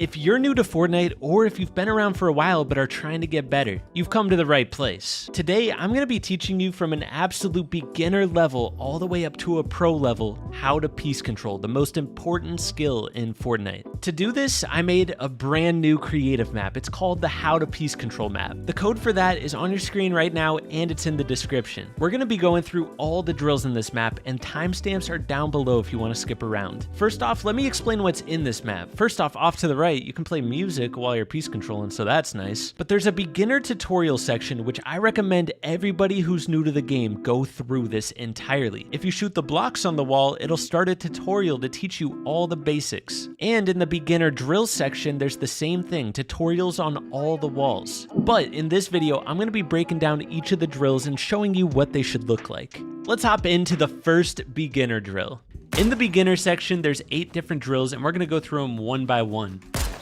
If you're new to Fortnite, or if you've been around for a while but are trying to get better, you've come to the right place. Today, I'm going to be teaching you from an absolute beginner level all the way up to a pro level how to piece control, the most important skill in Fortnite. To do this, I made a brand new creative map. It's called the How to Piece Control map. The code for that is on your screen right now and it's in the description. We're going to be going through all the drills in this map and timestamps are down below if you want to skip around. First off, let me explain what's in this map. First off to the right, you can play music while you're piece controlling, so that's nice. But there's a beginner tutorial section, which I recommend everybody who's new to the game go through this entirely. If you shoot the blocks on the wall, it'll start a tutorial to teach you all the basics. And in the beginner drill section, there's the same thing, tutorials on all the walls. But in this video, I'm going to be breaking down each of the drills and showing you what they should look like. Let's hop into the first beginner drill. In the beginner section, there's 8 different drills and we're going to go through them one by one.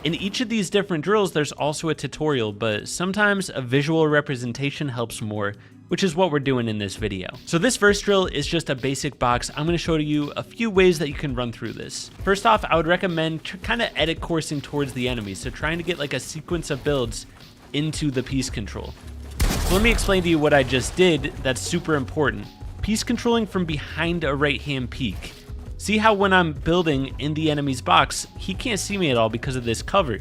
In each of these different drills, there's also a tutorial, but sometimes a visual representation helps more, which is what we're doing in this video. So this first drill is just a basic box. I'm gonna show you a few ways that you can run through this. First off, I would recommend kind of edit coursing towards the enemy. So trying to get like a sequence of builds into the piece control. So let me explain to you what I just did that's super important. Piece controlling from behind a right-hand peak. See how when I'm building in the enemy's box, he can't see me at all because of this cover.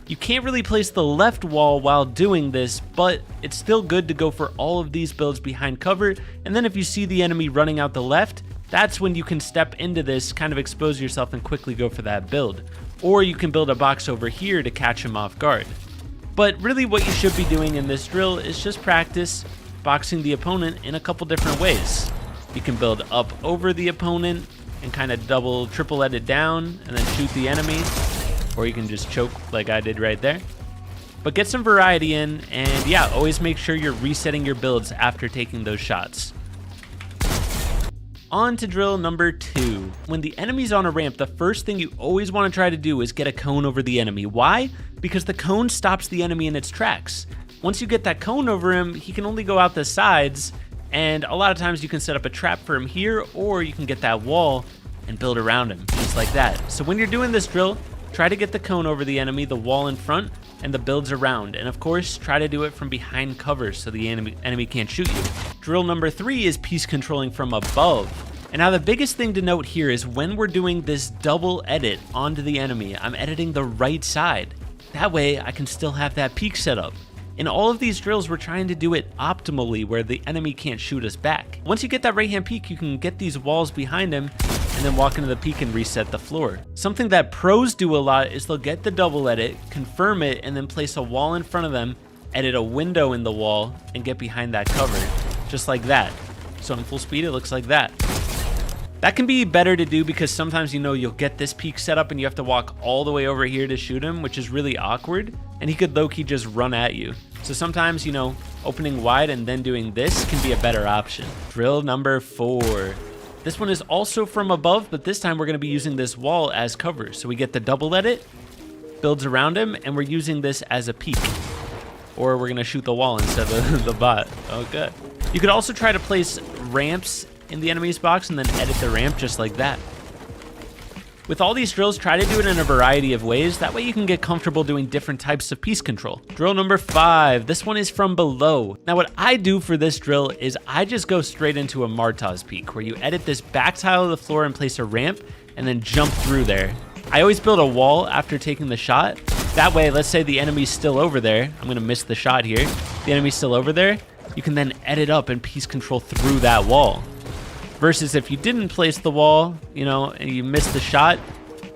You can't really place the left wall while doing this, but it's still good to go for all of these builds behind cover. And then if you see the enemy running out the left, that's when you can step into this, kind of expose yourself and quickly go for that build. Or you can build a box over here to catch him off guard. But really what you should be doing in this drill is just practice boxing the opponent in a couple different ways. You can build up over the opponent and kind of double, triple edit down and then shoot the enemy, or you can just choke like I did right there. But get some variety in, and yeah, always make sure you're resetting your builds after taking those shots. On to drill number 2. When the enemy's on a ramp, the first thing you always want to try to do is get a cone over the enemy. Why? Because the cone stops the enemy in its tracks. Once you get that cone over him, he can only go out the sides, and a lot of times you can set up a trap for him here, or you can get that wall and build around him, just like that. So when you're doing this drill, try to get the cone over the enemy, the wall in front, and the builds around. And of course, try to do it from behind cover so the enemy can't shoot you. Drill number 3 is piece controlling from above. And now the biggest thing to note here is when we're doing this double edit onto the enemy, I'm editing the right side. That way I can still have that peak set up. In all of these drills, we're trying to do it optimally where the enemy can't shoot us back. Once you get that right-hand peak, you can get these walls behind him and then walk into the peak and reset the floor. Something that pros do a lot is they'll get the double edit, confirm it, and then place a wall in front of them, edit a window in the wall, and get behind that cover, just like that. So in full speed, it looks like that. That can be better to do because sometimes, you know, you'll get this peak set up and you have to walk all the way over here to shoot him, which is really awkward, and he could low-key just run at you. So sometimes, you know, opening wide and then doing this can be a better option. Drill number 4. This one is also from above, but this time we're going to be using this wall as cover. So we get the double edit, builds around him, and we're using this as a peak. Or we're going to shoot the wall instead of the bot. Oh, good. You could also try to place ramps in the enemy's box and then edit the ramp just like that. With all these drills, try to do it in a variety of ways. That way you can get comfortable doing different types of piece control. Drill number 5. This one is from below. Now what I do for this drill is I just go straight into a Martaz peak where you edit this back tile of the floor and place a ramp and then jump through there. I always build a wall after taking the shot. That way, let's say the enemy's still over there. I'm gonna miss the shot here. The enemy's still over there. You can then edit up and piece control through that wall. Versus if you didn't place the wall, you know, and you missed the shot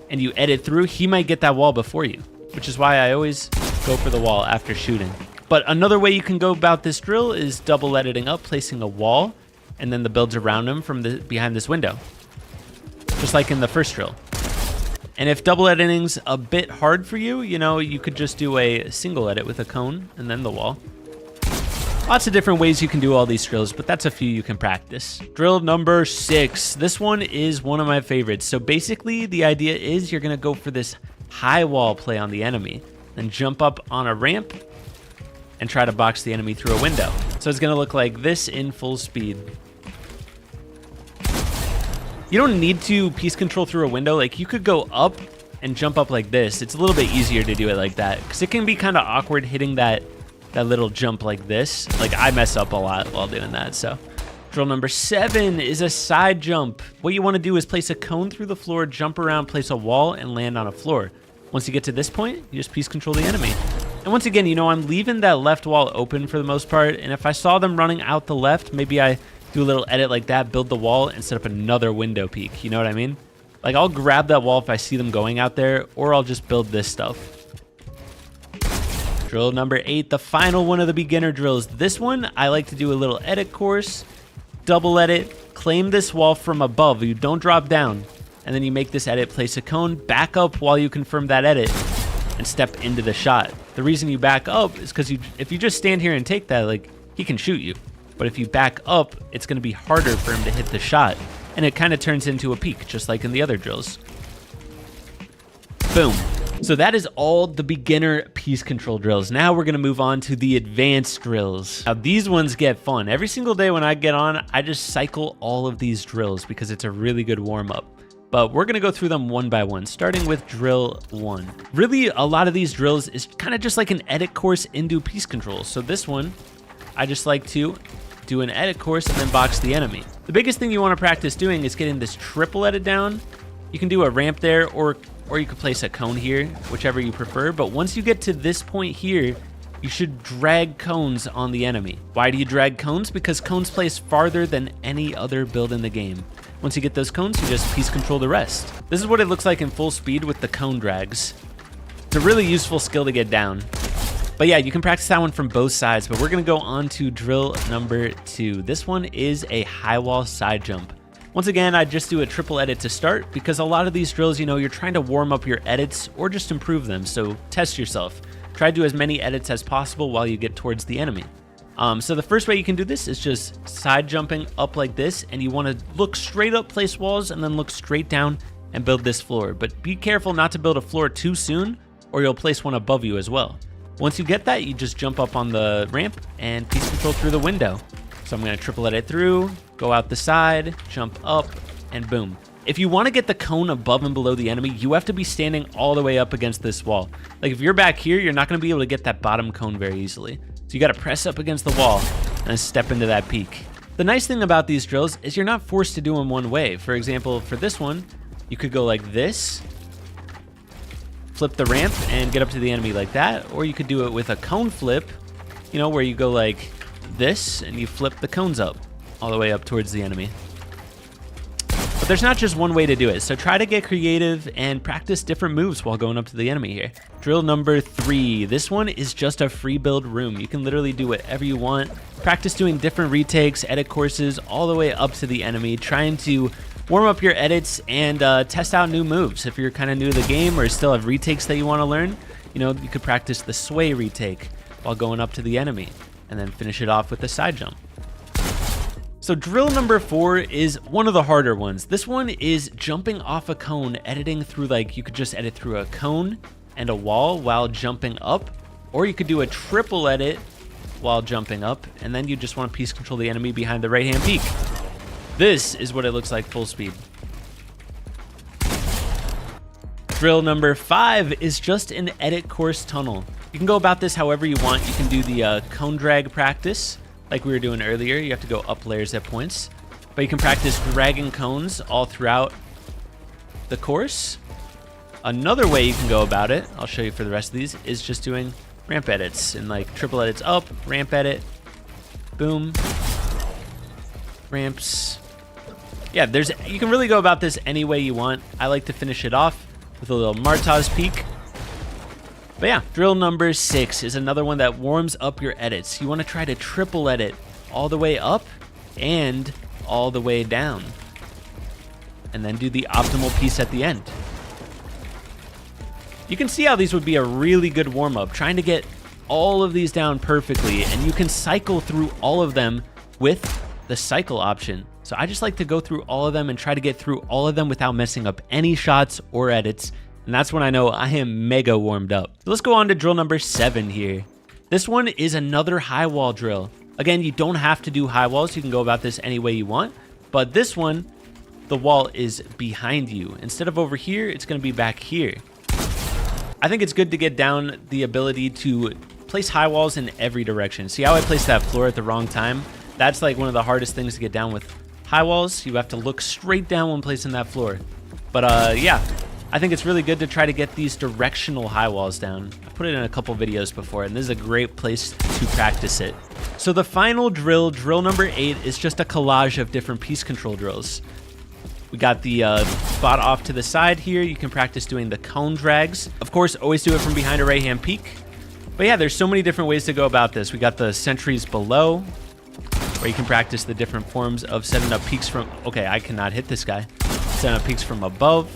and you edit through, he might get that wall before you, which is why I always go for the wall after shooting. But another way you can go about this drill is double editing up, placing a wall, and then the builds around him from behind this window, just like in the first drill. And if double editing's a bit hard for you, you know, you could just do a single edit with a cone and then the wall. Lots of different ways you can do all these drills, but that's a few you can practice. Drill number 6. This one is one of my favorites. So basically, the idea is you're going to go for this high wall play on the enemy, then jump up on a ramp and try to box the enemy through a window. So it's going to look like this in full speed. You don't need to piece control through a window. Like, you could go up and jump up like this, it's a little bit easier to do it like that, because it can be kind of awkward hitting that little jump like this. Like, I mess up a lot while doing that. So drill number 7 is a side jump. What you want to do is place a cone through the floor, jump around, place a wall, and land on a floor. Once you get to this point, you just piece control the enemy. And once again, you know, I'm leaving that left wall open for the most part, and if I saw them running out the left, maybe I do a little edit like that, build the wall, and set up another window peak. You know what I mean? Like, I'll grab that wall if I see them going out there, or I'll just build this stuff. Drill number 8, the final one of the beginner drills. This one, I like to do a little edit course, double edit, claim this wall from above. You don't drop down. And then you make this edit, place a cone, back up while you confirm that edit, and step into the shot. The reason you back up is because if you just stand here and take that, like, he can shoot you. But if you back up, it's going to be harder for him to hit the shot. And it kind of turns into a peak, just like in the other drills. Boom. So that is all the beginner piece control drills. Now we're going to move on to the advanced drills. Now these ones get fun. Every single day when I get on, I just cycle all of these drills because it's a really good warm-up. But we're going to go through them one by one, starting with drill 1. Really, a lot of these drills is kind of just like an edit course into piece control. So this one, I just like to do an edit course and then box the enemy. The biggest thing you want to practice doing is getting this triple edit down. You can do a ramp there, or you could place a cone here, whichever you prefer. But once you get to this point here, you should drag cones on the enemy. Why do you drag cones? Because cones place farther than any other build in the game. Once you get those cones, you just piece control the rest. This is what it looks like in full speed with the cone drags. It's a really useful skill to get down. But yeah, you can practice that one from both sides, but we're gonna go on to drill number 2. This one is a high wall side jump. Once again, I just do a triple edit to start because a lot of these drills, you know, you're trying to warm up your edits or just improve them, so test yourself. Try to do as many edits as possible while you get towards the enemy. So the first way you can do this is just side jumping up like this, and you want to look straight up, place walls, and then look straight down and build this floor. But be careful not to build a floor too soon, or you'll place one above you as well. Once you get that, you just jump up on the ramp and piece control through the window. So I'm going to triple edit through, go out the side, jump up, and boom. If you want to get the cone above and below the enemy, you have to be standing all the way up against this wall. Like, if you're back here, you're not going to be able to get that bottom cone very easily. So you got to press up against the wall and then step into that peak. The nice thing about these drills is you're not forced to do them one way. For example, for this one, you could go like this, flip the ramp and get up to the enemy like that, or you could do it with a cone flip, you know, where you go like this and you flip the cones up all the way up towards the enemy. But there's not just one way to do it, so try to get creative and practice different moves while going up to the enemy here. Drill number 3. This one is just a free build room. You can literally do whatever you want. Practice doing different retakes, edit courses, all the way up to the enemy, trying to warm up your edits and test out new moves. If you're kind of new to the game or still have retakes that you want to learn, you know, you could practice the sway retake while going up to the enemy, and then finish it off with the side jump. So drill number 4 is one of the harder ones. This one is jumping off a cone, editing through, like, you could just edit through a cone and a wall while jumping up, or you could do a triple edit while jumping up, and then you just want to piece control the enemy behind the right-hand peak. This is what it looks like full speed. Drill number 5 is just an edit course tunnel. You can go about this however you want. You can do the cone drag practice, like we were doing earlier. You have to go up layers at points, but you can practice dragging cones all throughout the course. Another way you can go about it, I'll show you for the rest of these, is just doing ramp edits and like triple edits up, ramp edit, boom, ramps. Yeah, you can really go about this any way you want. I like to finish it off with a little Martaz peak. But yeah, drill number 6 is another one that warms up your edits. You want to try to triple edit all the way up and all the way down, and then do the optimal piece at the end. You can see how these would be a really good warm-up, trying to get all of these down perfectly, and you can cycle through all of them with the cycle option. So I just like to go through all of them and try to get through all of them without messing up any shots or edits. And that's when I know I am mega warmed up. So let's go on to drill number 7 here. This one is another high wall drill. Again, you don't have to do high walls. You can go about this any way you want. But this one, the wall is behind you. Instead of over here, it's going to be back here. I think it's good to get down the ability to place high walls in every direction. See how I placed that floor at the wrong time? That's like one of the hardest things to get down with high walls. You have to look straight down when placing that floor. But yeah, I think it's really good to try to get these directional high walls down. I put it in a couple videos before, and this is a great place to practice it. So the final drill, drill number 8, is just a collage of different piece control drills. We got the spot off to the side here. You can practice doing the cone drags. Of course, always do it from behind a right-hand peak. But yeah, there's so many different ways to go about this. We got the sentries below, where you can practice the different forms of setting up peaks from... Okay, I cannot hit this guy. Setting up peaks from above.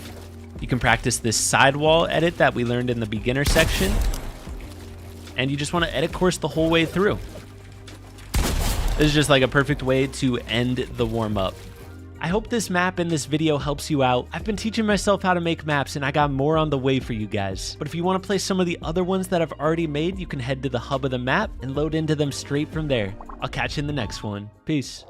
You can practice this sidewall edit that we learned in the beginner section. And you just want to edit course the whole way through. This is just like a perfect way to end the warm-up. I hope this map in this video helps you out. I've been teaching myself how to make maps, and I got more on the way for you guys. But if you want to play some of the other ones that I've already made, you can head to the hub of the map and load into them straight from there. I'll catch you in the next one. Peace.